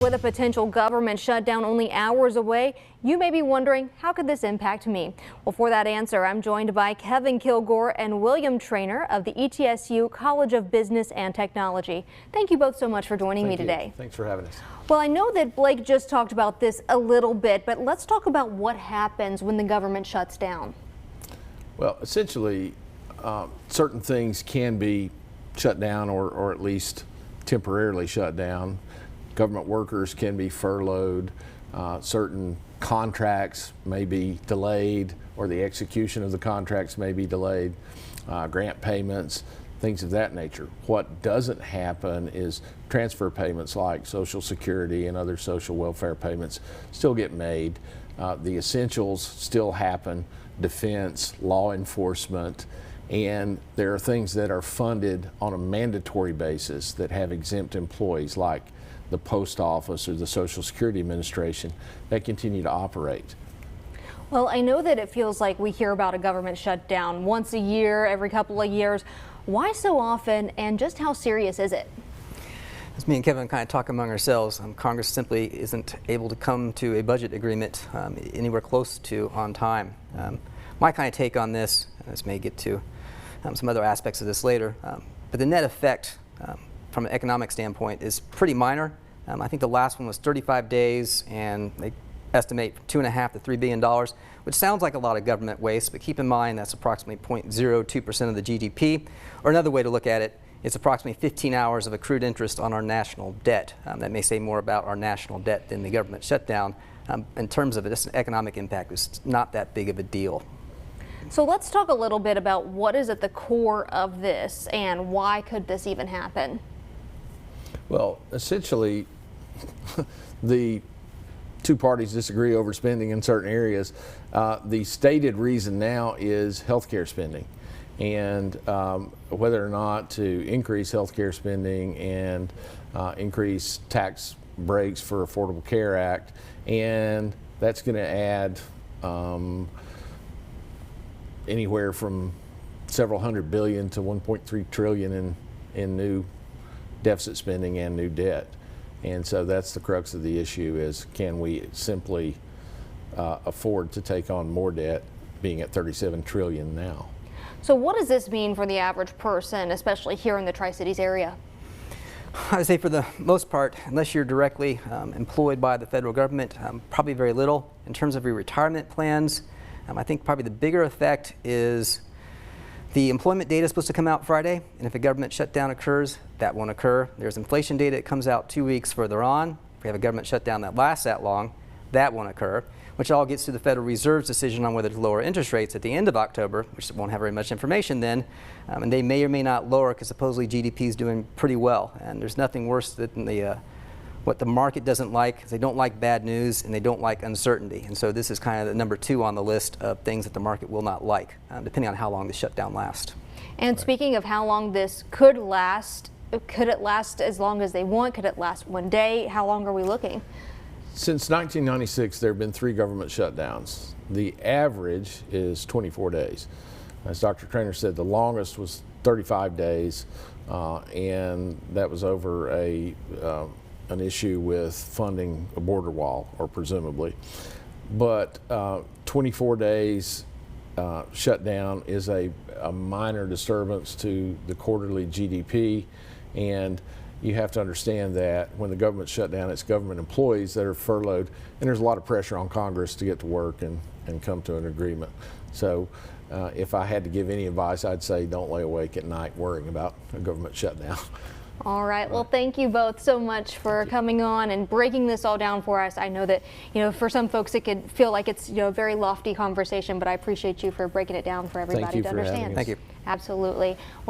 With a potential government shutdown only hours away, you may be wondering, how could this impact me? Well, for that answer, I'm joined by Kevin Kilgore and William Trainer of the ETSU College of Business and Technology. Thank you both so much for joining me today. Thanks for having us. Well, I know that Blake just talked about this a little bit, but let's talk about what happens when the government shuts down. Well, essentially, certain things can be shut down or at least temporarily shut down. Government workers can be furloughed, certain contracts may be delayed, or the execution of the contracts may be delayed, grant payments, things of that nature. What doesn't happen is transfer payments like Social Security and other social welfare payments still get made. The essentials still happen, defense, law enforcement, and there are things that are funded on a mandatory basis that have exempt employees like the post office or the Social Security Administration that continue to operate. Well, I know that it feels like we hear about a government shutdown once a year, every couple of years. Why so often, and just how serious is it? As me and Kevin kind of talk among ourselves, Congress simply isn't able to come to a budget agreement anywhere close to on time. My kind of take on this, and this may get to some other aspects of this later, but the net effect from an economic standpoint is pretty minor. I think the last one was 35 days, and they estimate $2.5 to $3 billion, which sounds like a lot of government waste, but keep in mind that's approximately 0.02% of the GDP. Or another way to look at it, it's approximately 15 hours of accrued interest on our national debt. That may say more about our national debt than the government shutdown. In terms of its economic impact, it's not that big of a deal. So let's talk a little bit about what is at the core of this and why could this even happen? Well, essentially, the two parties disagree over spending in certain areas. The stated reason now is healthcare spending, and whether or not to increase healthcare spending and increase tax breaks for Affordable Care Act, and that's going to add anywhere from several hundred billion to 1.3 trillion in new deficit spending and new debt. And so that's the crux of the issue, is can we simply afford to take on more debt, being at 37 trillion now. So what does this mean for the average person, especially here in the Tri-Cities area? I'd say for the most part, unless you're directly employed by the federal government, probably very little. In terms of your retirement plans, I think probably the bigger effect is the employment data is supposed to come out Friday, and if a government shutdown occurs, that won't occur. There's inflation data that comes out 2 weeks further on. If we have a government shutdown that lasts that long, that won't occur, which all gets to the Federal Reserve's decision on whether to lower interest rates at the end of October, which won't have very much information then, and they may or may not lower because supposedly GDP is doing pretty well, and there's nothing worse than what the market doesn't like. They don't like bad news, and they don't like uncertainty. And so this is kind of the number 2 on the list of things that the market will not like, depending on how long the shutdown lasts. And speaking of how long this could last, could it last as long as they want? Could it last one day? How long are we looking? Since 1996, there have been 3 government shutdowns. The average is 24 days. As Dr. Trainer said, the longest was 35 days, and that was over an issue with funding a border wall, or presumably. But 24 days shutdown is a minor disturbance to the quarterly GDP, and you have to understand that when the government shut down, it's government employees that are furloughed, and there's a lot of pressure on Congress to get to work and come to an agreement. So if I had to give any advice, I'd say don't lay awake at night worrying about a government shutdown. All right. Well, thank you both so much for coming on and breaking this all down for us. I know that, for some folks it could feel like it's, a very lofty conversation, but I appreciate you for breaking it down for everybody to understand. Thank you. Absolutely. Well,